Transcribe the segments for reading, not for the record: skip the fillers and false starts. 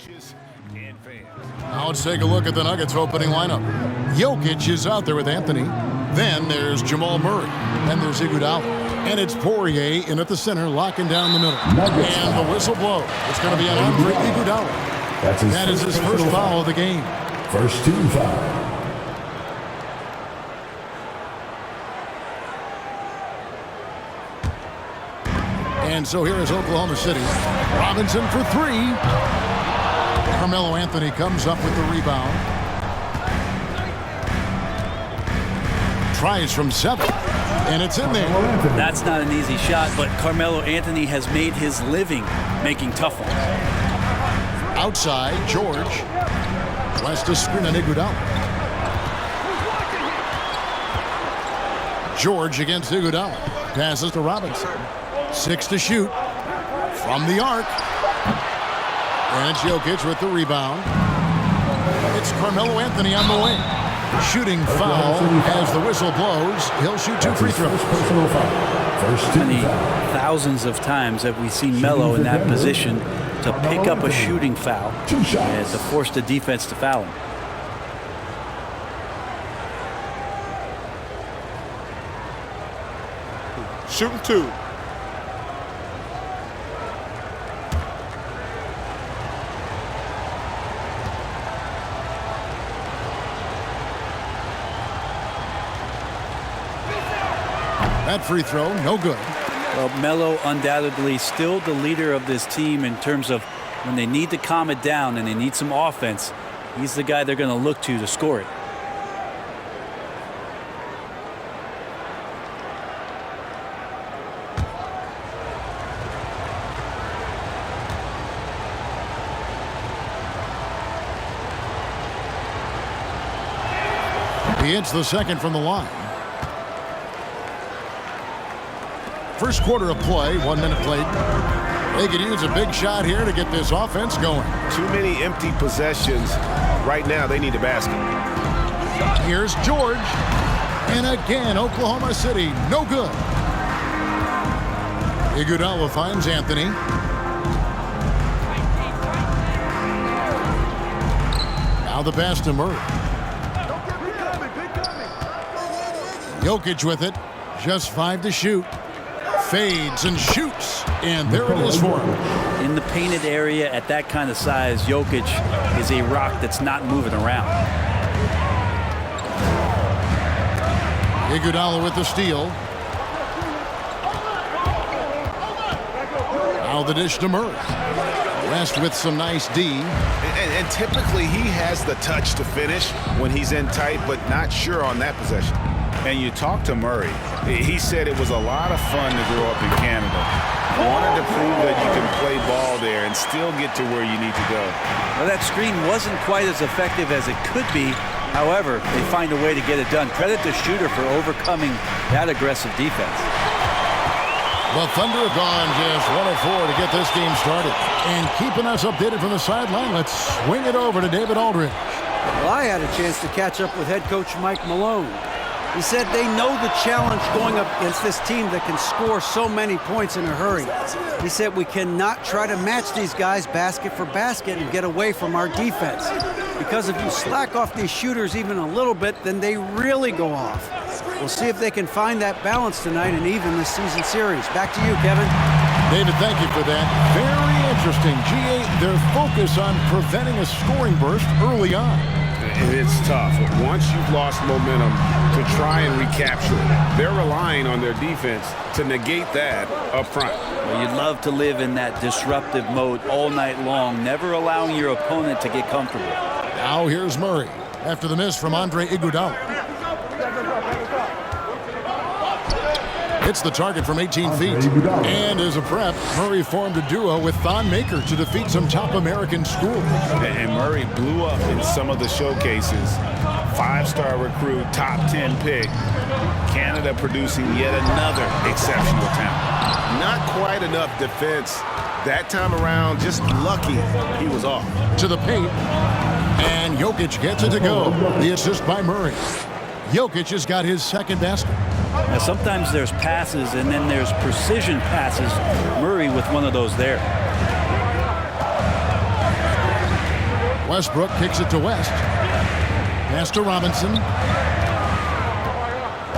coaches and fans. Now let's take a look at the Nuggets opening lineup. Jokic is out there with Anthony. Then there's Jamal Murray. Then there's Iguodala. And it's Poirier in at the center, locking down the middle. And the whistle blows. It's going to be an Andre Iguodala. That is his first foul of the game. First team foul. And so here is Oklahoma City. Robinson for three. Carmelo Anthony comes up with the rebound. Tries from 7. And it's in there. That's not an easy shot, but Carmelo Anthony has made his living making tough ones. Outside, George. Tries to screen on Iguodala. George against Iguodala. Passes to Robinson. 6 to shoot. From the arc. And it's Jokic with the rebound. It's Carmelo Anthony on the wing. Shooting foul as the whistle blows. He'll shoot 2 free throws. First Many thousands of times have we seen Melo in that position to pick up a shooting foul and to force the defense to foul him. Shooting 2. That free throw, no good. Well, Melo undoubtedly still the leader of this team in terms of when they need to calm it down and they need some offense. He's the guy they're going to look to score it. He hits the second from the line. First quarter of play, 1 minute played. They could use a big shot here to get this offense going. Too many empty possessions. Right now, they need a basket. Here's George. And again, Oklahoma City, no good. Iguodala finds Anthony. Now the pass to Murray. Jokic with it. Just 5 to shoot. Fades and shoots, and there it is for him. In the painted area at that kind of size, Jokic is a rock that's not moving around. Iguodala with the steal. Now the dish to Murray. West with some nice D. And typically he has the touch to finish when he's in tight, but not sure on that possession. And you talk to Murray. He said it was a lot of fun to grow up in Canada. Wanted to prove that you can play ball there and still get to where you need to go. Well, that screen wasn't quite as effective as it could be. However, they find a way to get it done. Credit the shooter for overcoming that aggressive defense. The Thunder have gone just 1-4 to get this game started. And keeping us updated from the sideline, let's swing it over to David Aldridge. Well, I had a chance to catch up with head coach Mike Malone. He said they know the challenge going up against this team that can score so many points in a hurry. He said we cannot try to match these guys basket for basket and get away from our defense. Because if you slack off these shooters even a little bit, then they really go off. We'll see if they can find that balance tonight and even this season series. Back to you, Kevin. David, thank you for that. Very interesting. G8, their focus on preventing a scoring burst early on. It's tough. Once you've lost momentum, to try and recapture it, they're relying on their defense to negate that up front. Well, you'd love to live in that disruptive mode all night long, never allowing your opponent to get comfortable. Now here's Murray after the miss from Andre Iguodala. Hits the target from 18 feet. And as a prep, Murray formed a duo with Thon Maker to defeat some top American schools. And Murray blew up in some of the showcases. 5-star recruit, top 10 pick. Canada producing yet another exceptional talent. Not quite enough defense that time around. Just lucky he was off. To the paint. And Jokic gets it to go. The assist by Murray. Jokic has got his second basket. Now, sometimes there's passes and then there's precision passes. Murray with one of those there. Westbrook kicks it to West. Pass to Robinson.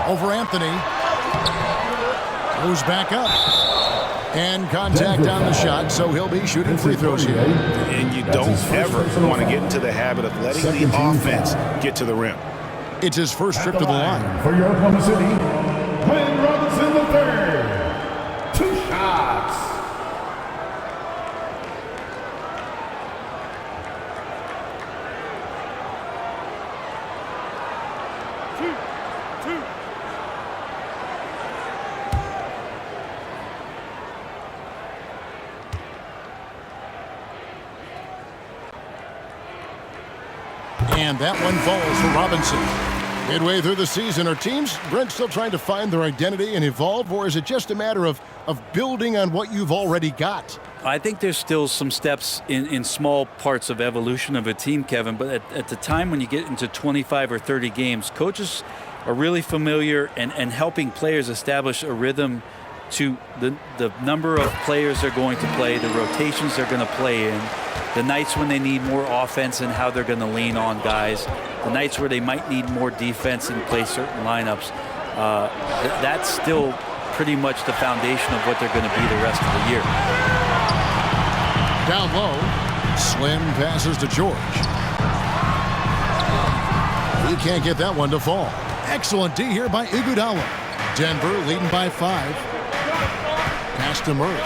Over Anthony. Goes back up. And contact on the shot, so he'll be shooting free throws here. And you don't ever want to get into the habit of letting the offense get to the rim. It's his first trip to the line. For your Oklahoma City, Wayne Robinson III. 2 shots. And that one falls for Robinson. Midway through the season, are teams, Brent, still trying to find their identity and evolve, or is it just a matter of building on what you've already got? I think there's still some steps in small parts of evolution of a team, Kevin, but at the time when you get into 25 or 30 games, coaches are really familiar and helping players establish a rhythm to the number of players they're going to play, the rotations they're going to play in, the nights when they need more offense and how they're going to lean on guys, the nights where they might need more defense and play certain lineups. That's still pretty much the foundation of what they're going to be the rest of the year. Down low, Slim passes to George. He can't get that one to fall. Excellent D here by Iguodala. Denver leading by 5. Pass to Murray.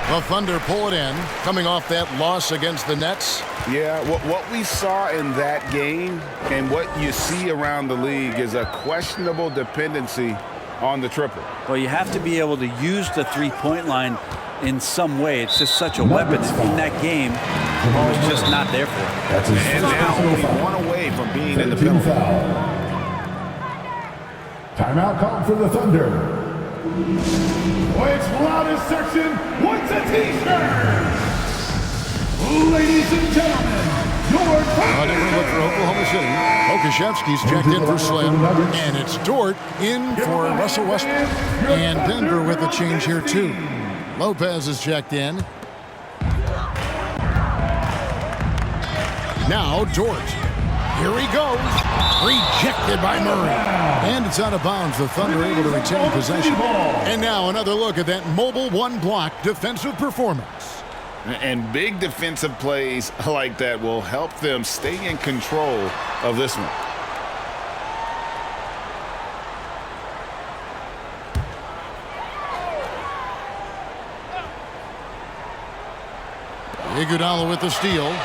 The Thunder pull it in, coming off that loss against the Nets. Yeah, what we saw in that game and what you see around the league is a questionable dependency on the triple. Well, you have to be able to use the three-point line in some way. It's just such a weapon. In that game, it was just not there for him. That's his And first now personal only foul. one away from being in the 13 penalty. foul. Timeout called for the Thunder. Which loudest section wants a t-shirt? Ladies and gentlemen, your A different look for Oklahoma City. Okashevsky's checked in for Slim, and it's Dort in for Russell Westbrook. And Denver with a change here too. Lopez is checked in. Now Dort. Here he goes. Rejected by Murray. And it's out of bounds. The Thunder able to retain possession. And now another look at that mobile one-block defensive performance. And big defensive plays like that will help them stay in control of this one. Iguodala with the steal.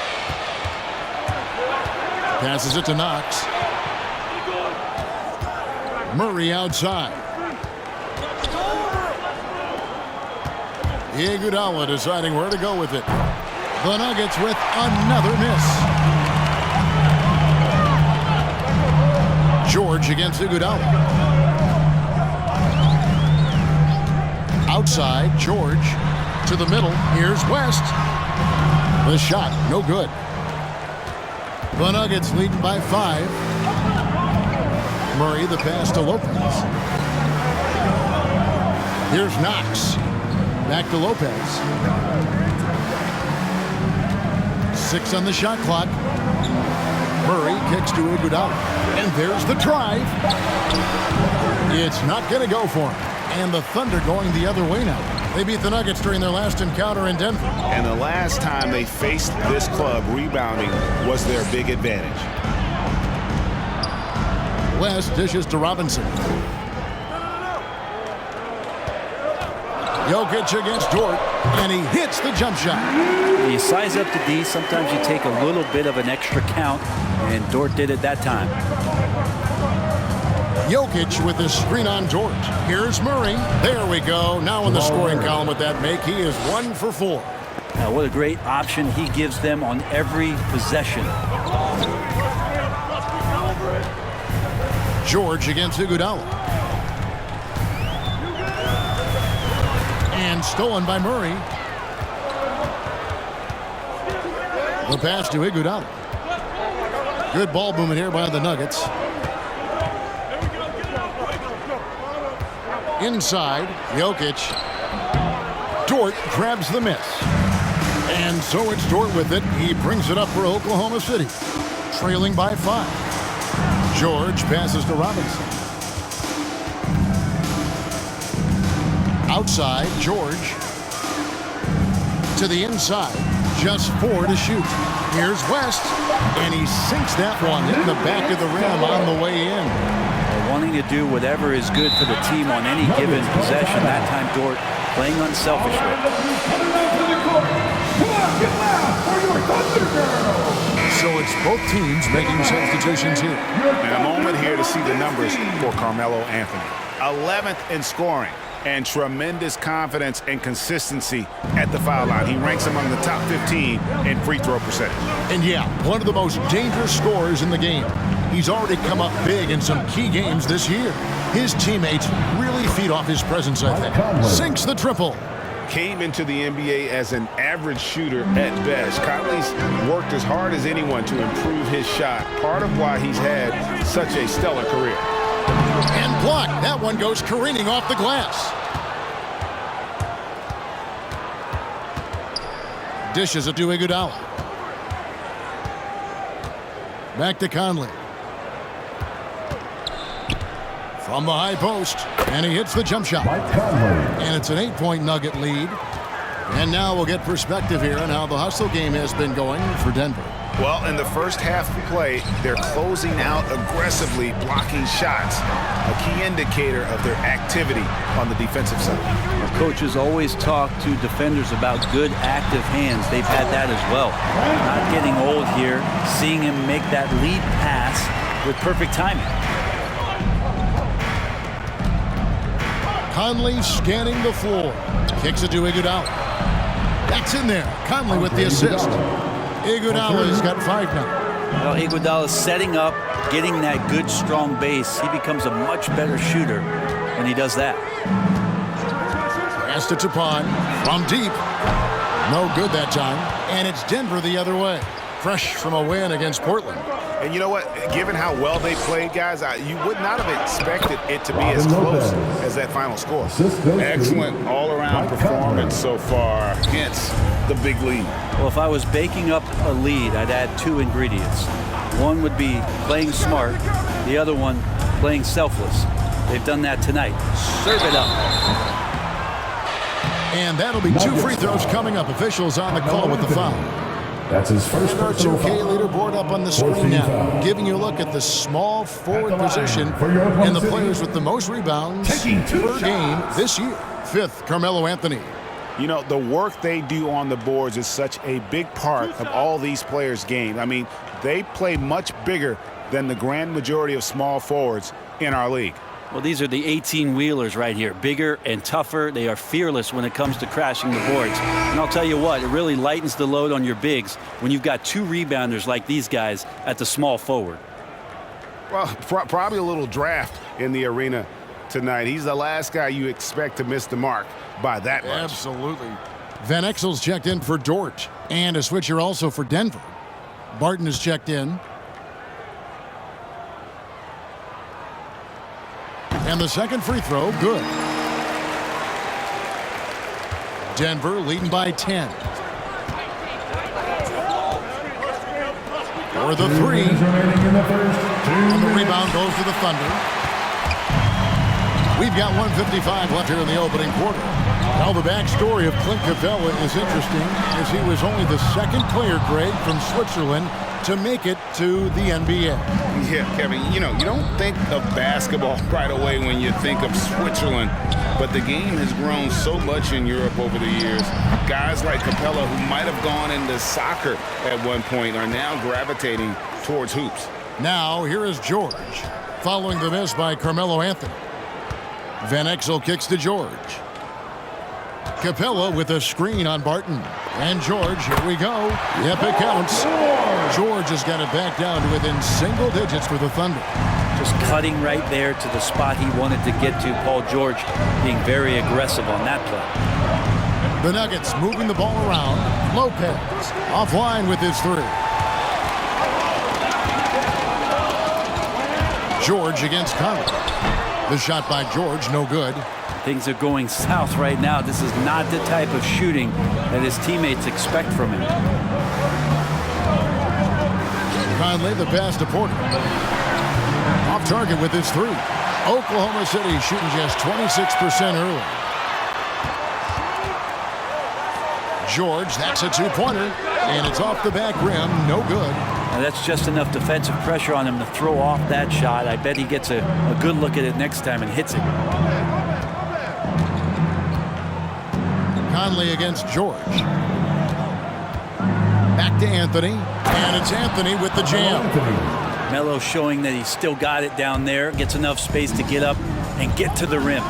Passes it to Knox. Murray outside. Iguodala deciding where to go with it. The Nuggets with another miss. George against Iguodala. Outside, George to the middle. Here's West. The shot, no good. The Nuggets leading by 5. Murray, the pass to Lopez. Here's Knox. Back to Lopez. 6 on the shot clock. Murray kicks to Iguodala. And there's the drive. It's not going to go for him. And the Thunder going the other way now. They beat the Nuggets during their last encounter in Denver. And the last time they faced this club, rebounding was their big advantage. West dishes to Robinson. Jokic against Dort, and he hits the jump shot. You size up the D, sometimes you take a little bit of an extra count, and Dort did it that time. Jokic with his screen on Dort. Here's Murray. There we go. Now in the scoring column with that make, he is 1 for 4. Now, what a great option he gives them on every possession. George against Iguodala. And stolen by Murray. The pass to Iguodala. Good ball movement here by the Nuggets. Inside, Jokic. Dort grabs the miss. And so it's Dort with it. He brings it up for Oklahoma City. Trailing by 5. George passes to Robinson. Outside, George. To the inside. Just 4 to shoot. Here's West. And he sinks that one in the back of the rim on the way in. Wanting to do whatever is good for the team on any given possession. That time, Dort playing unselfishly. So it's both teams making substitutions here. And a moment here to see the numbers for Carmelo Anthony. 11th in scoring and tremendous confidence and consistency at the foul line. He ranks among the top 15 in free throw percentage. And yeah, one of the most dangerous scorers in the game. He's already come up big in some key games this year. His teammates really feed off his presence, I think. Sinks the triple. Came into the NBA as an average shooter at best. Conley's worked as hard as anyone to improve his shot. Part of why he's had such a stellar career. And blocked. That one goes careening off the glass. Dishes it to Iguodala. Back to Conley. From the high post. And he hits the jump shot. And it's an 8-point Nugget lead. And now we'll get perspective here on how the hustle game has been going for Denver. Well, in the first half of play, they're closing out aggressively, blocking shots, a key indicator of their activity on the defensive side. Well, coaches always talk to defenders about good, active hands. They've had that as well. Not getting old here, seeing him make that lead pass with perfect timing. Conley scanning the floor. Kicks it to Iguodala. That's in there. Conley with the assist. Iguodala's got 5 now. Well, Iguodala's setting up, getting that good, strong base. He becomes a much better shooter when he does that. Passed it to Pond from deep. No good that time. And it's Denver the other way. Fresh from a win against Portland. And you know what? Given how well they played, guys, you would not have expected it to be as close as that final score. Excellent all-around performance so far, hence the big lead. Well, if I was baking up a lead, I'd add 2 ingredients. One would be playing smart. The other one, playing selfless. They've done that tonight. Serve it up. And that'll be 2 free throws coming up. Officials on the call with the foul. That's his first Our 2K leaderboard up on the screen now, giving you a look at the small forward position and the players with the most rebounds per game this year. 5th, Carmelo Anthony. You know, the work they do on the boards is such a big part of all these players' game. I mean, they play much bigger than the grand majority of small forwards in our league. Well, these are the 18-wheelers right here. Bigger and tougher. They are fearless when it comes to crashing the boards. And I'll tell you what, it really lightens the load on your bigs when you've got 2 rebounders like these guys at the small forward. Well, probably a little draft in the arena tonight. He's the last guy you expect to miss the mark by that much. Absolutely. Van Exel's checked in for Dort. And a switcher also for Denver. Barton is checked in. And the second free throw, good. Denver leading by 10. For the 3. And the rebound goes to the Thunder. We've got 1:55 left here in the opening quarter. Now the backstory of Clint Capella is interesting, as he was only the 2nd player, Greg, from Switzerland to make it to the NBA. Yeah, Kevin, you know, you don't think of basketball right away when you think of Switzerland, but the game has grown so much in Europe over the years. Guys like Capella, who might have gone into soccer at one point, are now gravitating towards hoops. Now, here is George, following the miss by Carmelo Anthony. Van Exel kicks to George. Capella with a screen on Barton. And George, here we go. Yep, it counts. George has got it back down to within single digits for the Thunder. Just cutting right there to the spot he wanted to get to. Paul George being very aggressive on that play. The Nuggets moving the ball around. Lopez offline with his 3. George against Conley. The shot by George, no good. Things are going south right now. This is not the type of shooting that his teammates expect from him. Conley, the pass to Porter. Off target with his three. Oklahoma City shooting just 26% early. George, that's a two-pointer, and it's off the back rim, no good. Now that's just enough defensive pressure on him to throw off that shot. I bet he gets a good look at it next time and hits it. Conley against George. Back to Anthony, and it's Anthony with the jam. Melo showing that he's still got it down there, gets enough space to get up and get to the rim.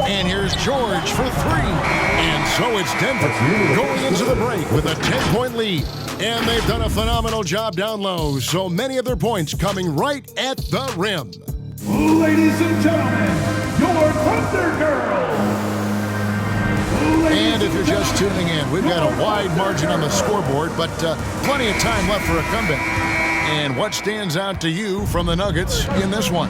And here's George for three. And so it's Denver going into the break with a 10-point lead. And they've done a phenomenal job down low, so many of their points coming right at the rim. Ladies and gentlemen, your Thunder Girls. And if you're just tuning in, we've got a wide margin on the scoreboard, but plenty of time left for a comeback. And what stands out to you from the Nuggets in this one?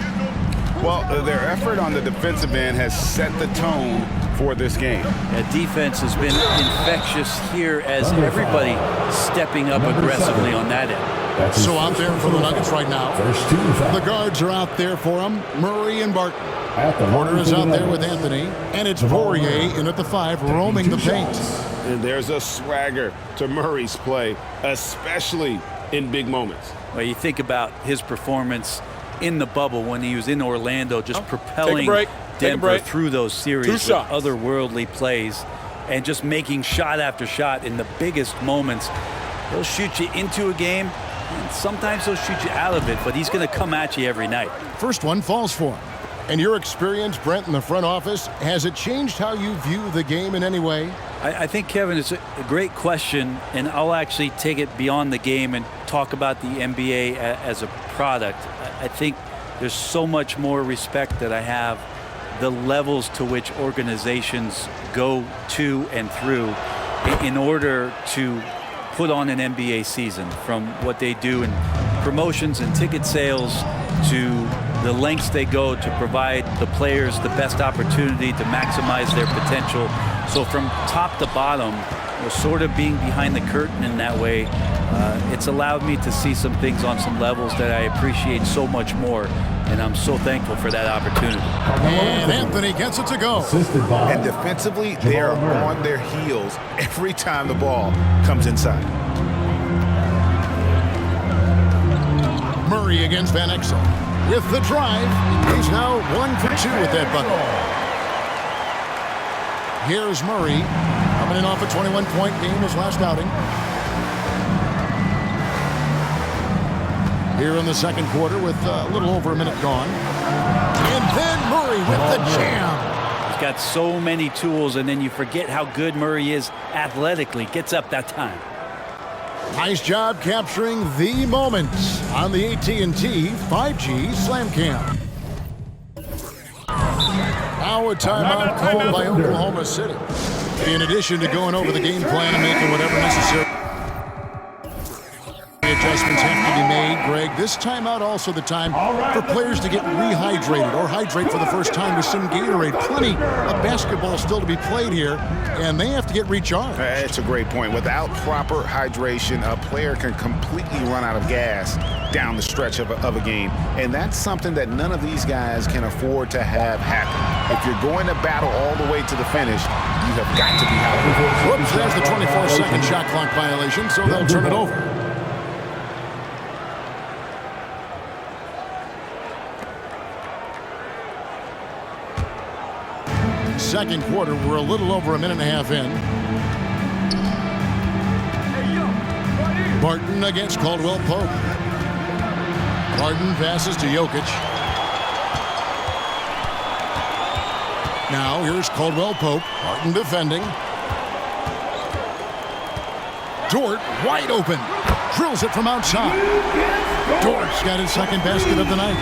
Well, their effort on the defensive end has set the tone for this game. Defense has been infectious here as everybody stepping up aggressively on that end. So out there for the Nuggets right now, the guards are out there for them, Murray and Barton. Porter is out there with Anthony, and it's Poirier in at the 5, roaming the paint. And there's a swagger to Murray's play, especially in big moments. Well, you think about his performance in the bubble when he was in Orlando, just propelling Denver through those series with otherworldly plays and just making shot after shot in the biggest moments. He'll shoot you into a game, and sometimes he'll shoot you out of it, but he's going to come at you every night. First one falls for him. And your experience, Brent, in the front office, has it changed how you view the game in any way? I think, Kevin, it's a great question, and I'll actually take it beyond the game and talk about the NBA as a product. I think there's so much more respect that I have, the levels to which organizations go to and through in order to put on an NBA season, from what they do in promotions and ticket sales to the lengths they go to provide the players the best opportunity to maximize their potential. So from top to bottom, sort of being behind the curtain in that way, it's allowed me to see some things on some levels that I appreciate so much more, and I'm so thankful for that opportunity. And Anthony gets it to go. And defensively, they are on their heels every time the ball comes inside. Murray against Van Exel. With the drive, he's now 1 for 2 with that bucket. Here's Murray, coming in off a 21-point game his last outing. Here in the second quarter with a little over a minute gone. And then Murray with the jam. He's got so many tools, and then you forget how good Murray is athletically. Gets up that time. Nice job capturing the moments on the AT&T 5G Slam Cam. Now a timeout called by Oklahoma City. In addition to going over the game plan and making whatever necessary adjustments have to be made, Greg, this timeout also the time for players to get rehydrated or hydrate for the first time with some Gatorade. Plenty of basketball still to be played here, and they have to get recharged. That's a great point. Without proper hydration, a player can completely run out of gas down the stretch of a game, and that's something that none of these guys can afford to have happen. If you're going to battle all the way to the finish, you have got to be hydrated. Whoops, there's the 24-second shot clock violation, so they'll turn it over. Second quarter, we're a little over a minute and a half in. Barton against Caldwell Pope. Barton passes to Jokic. Now here's Caldwell Pope. Barton defending. Dort wide open. Drills it from outside. Dort's got his second basket of the night.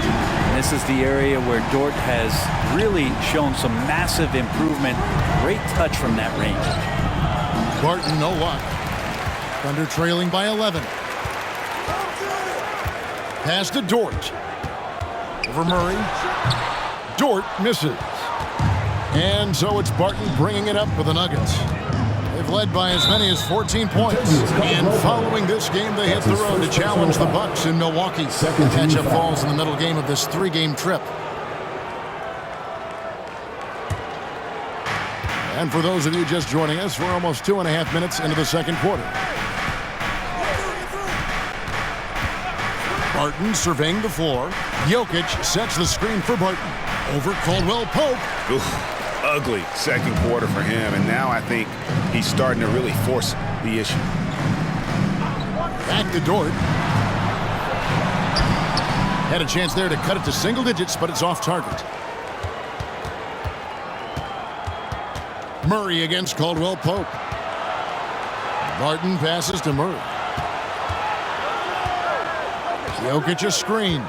This is the area where Dort has really shown some massive improvement. Great touch from that range. Barton, no luck. Thunder trailing by 11. Pass to Dort. Over Murray. Dort misses. And so it's Barton bringing it up for the Nuggets. They've led by as many as 14 points. And following this game, they hit the road to challenge the Bucks in Milwaukee. The matchup falls in the middle game of this 3-game trip. And for those of you just joining us, we're almost 2.5 minutes into the second quarter. Barton surveying the floor. Jokic sets the screen for Barton. Over Caldwell Pope. Oof, ugly second quarter for him, and now I think he's starting to really force the issue. Back to Dort. Had a chance there to cut it to single digits, but it's off target. Murray against Caldwell Pope. Barton passes to Murray. Jokic a screen.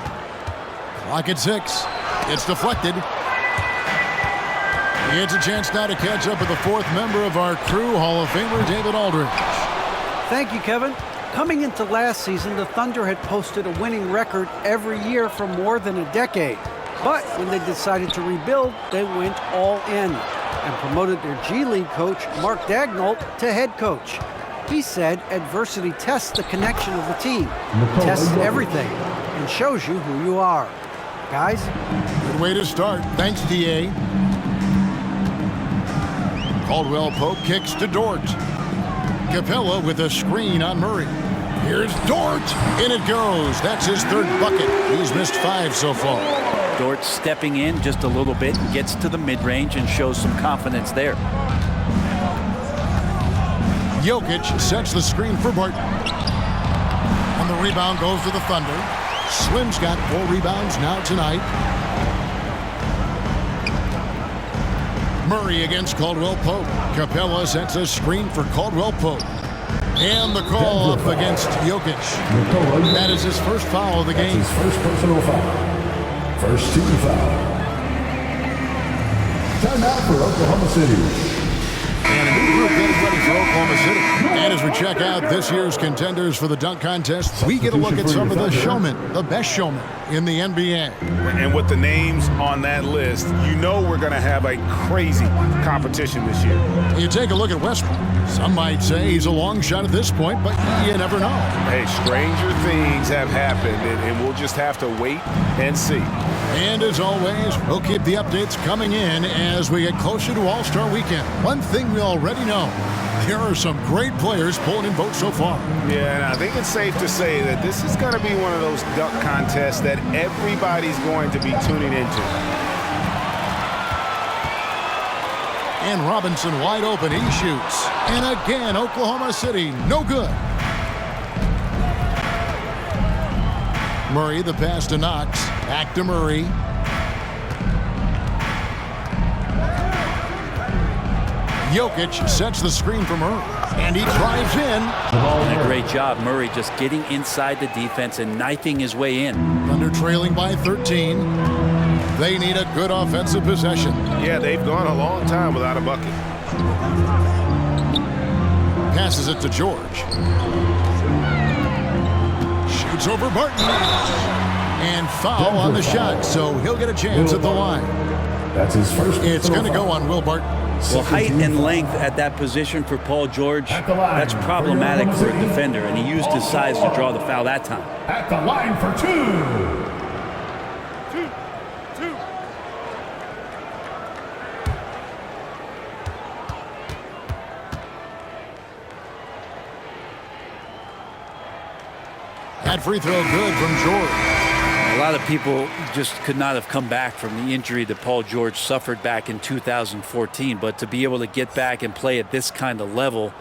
Clock at 6. It's deflected. It's a chance now to catch up with the fourth member of our crew, Hall of Famer David Aldridge. Thank you, Kevin. Coming into last season, the Thunder had posted a winning record every year for more than a decade. But when they decided to rebuild, they went all in and promoted their G League coach, Mark Daigneault, to head coach. He said adversity tests the connection of the team, tests everything, and shows you who you are. Guys? Good way to start. Thanks, DA. Caldwell Pope kicks to Dort. Capella with a screen on Murray. Here's Dort. In it goes. That's his third bucket. He's missed 5 so far. Dort stepping in just a little bit and gets to the mid-range and shows some confidence there. Jokic sets the screen for Barton. And the rebound goes to the Thunder. Slim's got 4 rebounds now tonight. Murray against Caldwell Pope. Capella sets a screen for Caldwell Pope. And the call up against Jokic. That is his first foul of the game. His first personal foul. First team foul. Timeout for Oklahoma City. And a new group getting ready for Oklahoma City. And as we check out this year's contenders for the dunk contest, we get a look at some of the showmen, the best showmen in the NBA. And with the names on that list, you know we're going to have a crazy competition this year. You take a look at Westbrook. Some might say he's a long shot at this point, but you never know. Hey, stranger things have happened, and we'll just have to wait and see. And as always, we'll keep the updates coming in as we get closer to All-Star Weekend. One thing we already know, there are some great players pulling in votes so far. Yeah, and I think it's safe to say that this is going to be one of those dunk contests that everybody's going to be tuning into. And Robinson wide open, he shoots. And again, Oklahoma City, no good. Murray, the pass to Knox. Back to Murray. Jokic sets the screen for Murray. And he drives in. And a great job, Murray just getting inside the defense and knifing his way in. Thunder trailing by 13. They need a good offensive possession. Yeah, they've gone a long time without a bucket. Passes it to George. Shoots over Barton. And foul on the shot, so he'll get a chance at the line. That's his first. It's going to go on Will Barton. Well, height and length at that position for Paul George, that's problematic for a defender, and he used his size to draw the foul that time. At the line for 2. That free throw good from George. A lot of people just could not have come back from the injury that Paul George suffered back in 2014, but to be able to get back and play at this kind of level,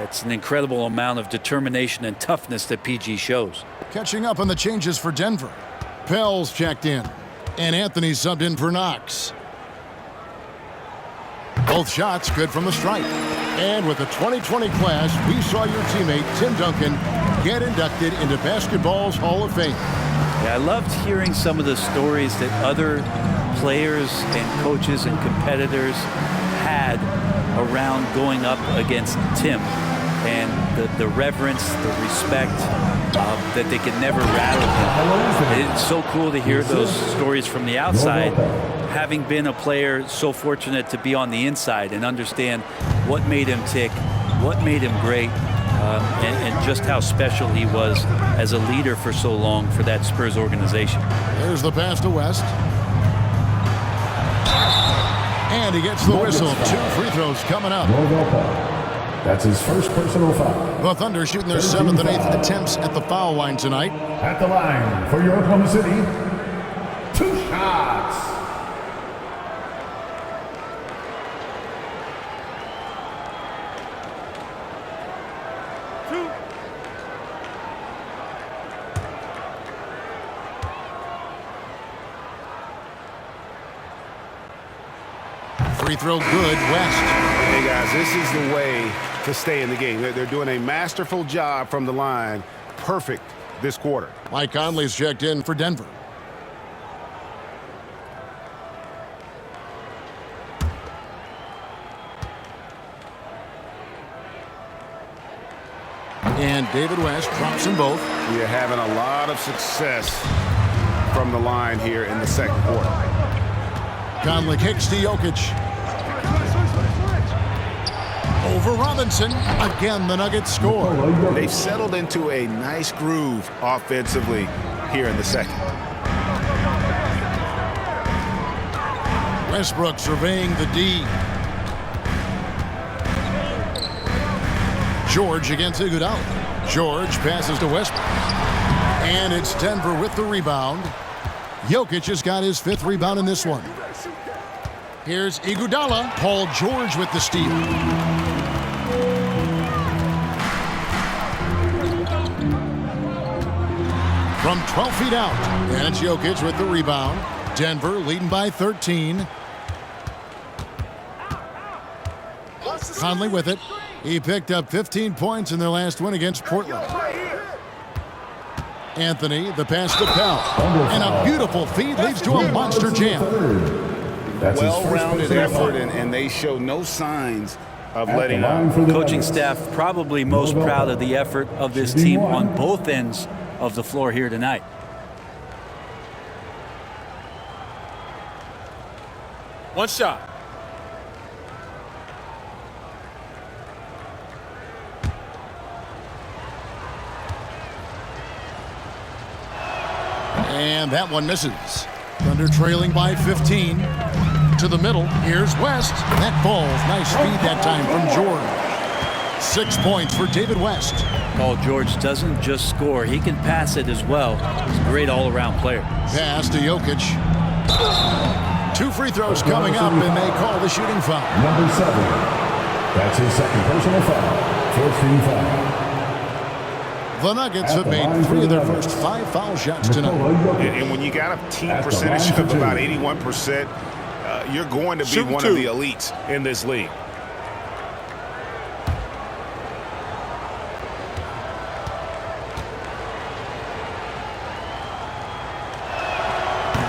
it's an incredible amount of determination and toughness that PG shows. Catching up on the changes for Denver. Pell's checked in, and Anthony subbed in for Knox. Both shots good from the stripe. And with the 2020 class, we saw your teammate Tim Duncan get inducted into basketball's Hall of Fame. Yeah, I loved hearing some of the stories that other players and coaches and competitors had around going up against Tim, and the reverence, the respect, that they could never rattle him. It's so cool to hear those stories from the outside, having been a player so fortunate to be on the inside and understand what made him tick, what made him great, and just how special he was as a leader for so long for that Spurs organization. There's the pass to West. And he gets the whistle. 2 free throws coming up. That's his first personal foul. The Thunder shooting their 7th and 8th attempts at the foul line tonight. At the line for your Oklahoma City, 2 shots. Free throw good, West. Hey, guys, this is the way to stay in the game. They're doing a masterful job from the line. Perfect this quarter. Mike Conley's checked in for Denver. And David West drops them both. We're having a lot of success from the line here in the second quarter. Conley kicks to Jokic. Over Robinson. Again, the Nuggets score. They've settled into a nice groove offensively here in the second. Westbrook surveying the D. George against Iguodala. George passes to Westbrook. And it's Denver with the rebound. Jokic has got his 5th rebound in this one. Here's Iguodala. Paul George with the steal. From 12 feet out. And it's Jokic with the rebound. Denver leading by 13. Conley with it. He picked up 15 points in their last win against Portland. Anthony, the pass to Pell. And a beautiful feed leads to a monster jam. Well-rounded effort, and they show no signs of letting up. Coaching staff probably most proud of the effort of this team on both ends of the floor here tonight. One shot. And that one misses. Thunder trailing by 15. To the middle. Here's West. That falls. Nice feed that time from George. 6 points for David West. Paul George doesn't just score. He can pass it as well. He's a great all-around player. Pass to Jokic. 2 free throws coming up, and they call the shooting foul. Number 7. That's his second personal foul. 4th team foul. The Nuggets have made 3 of their first 5 foul shots tonight. And when you got a team percentage of about 81%, you're going to be one of the elites in this league.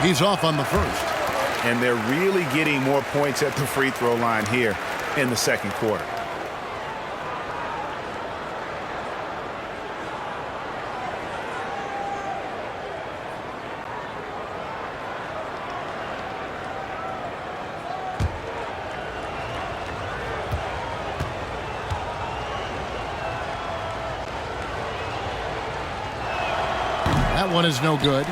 He's off on the first. And they're really getting more points at the free throw line here in the second quarter. That one is no good.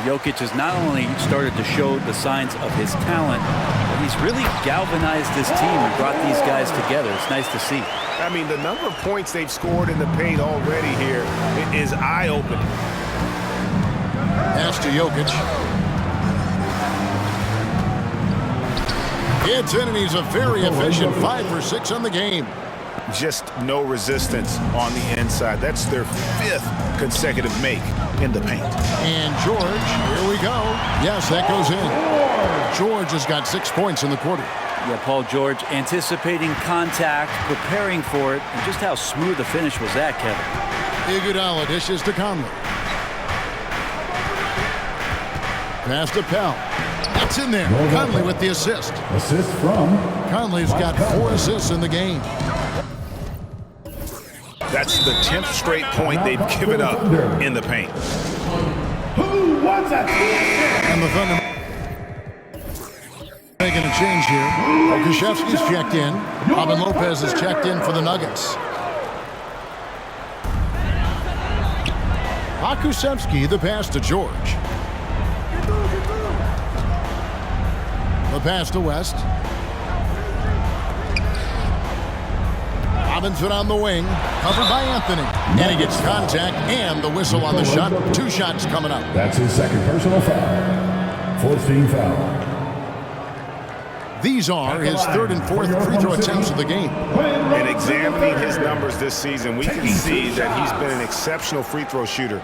Jokic has not only started to show the signs of his talent, but he's really galvanized this team and brought these guys together. It's nice to see. I mean, the number of points they've scored in the paint already here is eye-opening. Pass to Jokic. It's in, and he's a very efficient 5 for 6 on the game. Just no resistance on the inside. That's their 5th consecutive make in the paint. And George, here we go. Yes, that goes in. George has got 6 points in the quarter. Yeah, Paul George anticipating contact, preparing for it, and just how smooth the finish was that, Kevin. Iguodala dishes to Conley. Pass to Pell. That's in there. Conley with the assist. Assist from. Conley's got 4 assists in the game. That's the 10th straight point they've given up in the paint. Who wants a And the Thunder. making a change here. Okashevsky's checked in. Robin Lopez is checked in for the Nuggets. Pokusevski, the pass to George. The pass to West. Robinson on the wing, covered by Anthony. And he gets contact and the whistle on the shot. 2 shots coming up. That's his second personal foul. Fourth team foul. These are his 3rd and 4th free throw attempts of the game. And examining his numbers this season, we can see that he's been an exceptional free throw shooter,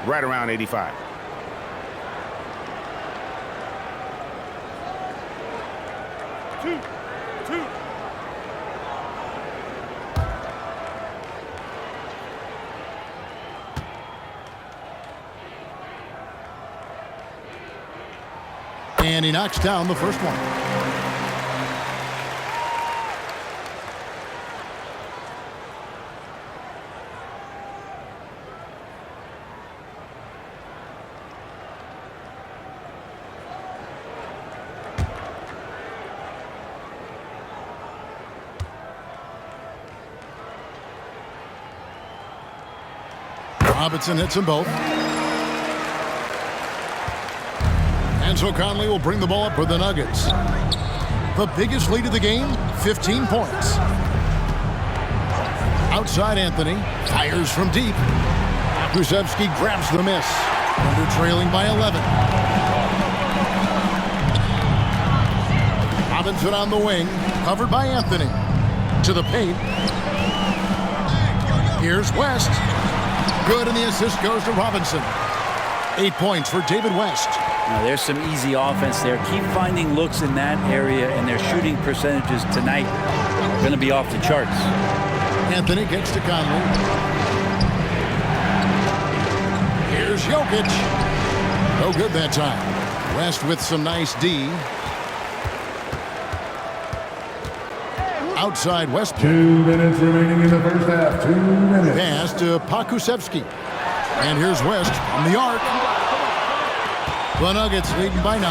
right around 85. And he knocks down the first one. Robinson hits them both. And so Conley will bring the ball up for the Nuggets. The biggest lead of the game, 15 points. Outside Anthony, fires from deep. Pokusevski grabs the miss. Under trailing by 11. Robinson on the wing, covered by Anthony. To the paint. Here's West. Good, and the assist goes to Robinson. 8 points for David West. Now, there's some easy offense there. Keep finding looks in that area, and their shooting percentages tonight are going to be off the charts. Anthony gets to Conley. Here's Jokic. No good that time. West with some nice D. Outside West. 2 minutes remaining in the first half. 2 minutes. Pass to Pokusevski. And here's West from the arc. The Nuggets leading by 9.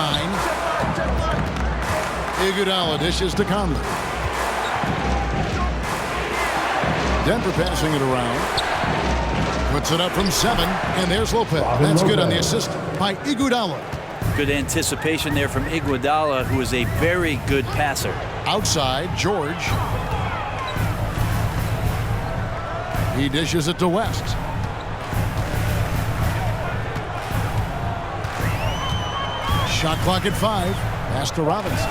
Iguodala dishes to Conley. Denver passing it around. Puts it up from 7. And there's Lopez. That's good on the assist by Iguodala. Good anticipation there from Iguodala, who is a very good passer. Outside, George. He dishes it to West. Shot clock at 5. Pass to Robinson.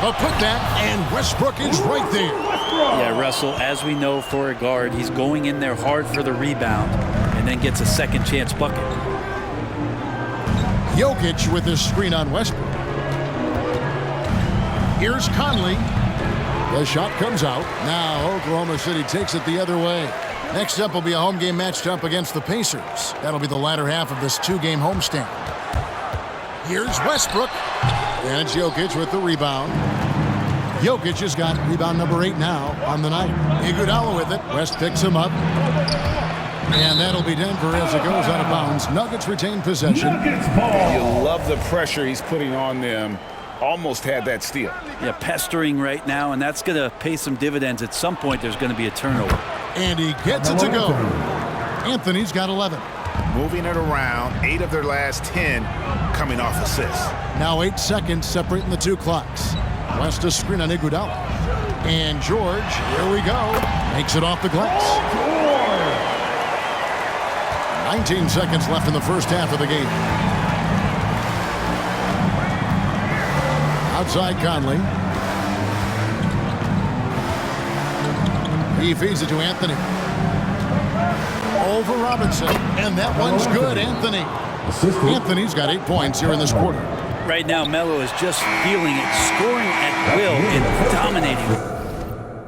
A putback, and Westbrook is right there. Yeah, Russell, as we know for a guard, he's going in there hard for the rebound and then gets a second chance bucket. Jokic with his screen on Westbrook. Here's Conley. The shot comes out. Now Oklahoma City takes it the other way. Next up will be a home game matched up against the Pacers. That'll be the latter half of this 2-game homestand. Here's Westbrook. And it's Jokic with the rebound. Jokic has got rebound number 8 now on the night. Iguodala with it. West picks him up. And that'll be Denver as it goes out of bounds. Nuggets retain possession. Nuggets ball. You love the pressure he's putting on them. Almost had that steal. Yeah, pestering right now, and that's going to pay some dividends. At some point, there's going to be a turnover. And he gets it to go. Anthony's got 11. Moving it around, 8 of their last 10 coming off assists. Now 8 seconds separating the 2 clocks. West a screen on Iguodala. And George, here we go, makes it off the glass. 19 seconds left in the first half of the game. Outside Conley. He feeds it to Anthony. Over Robinson. And that one's good, Anthony. Anthony's got 8 points here in this quarter. Right now, Melo is just feeling it, scoring at will and dominating.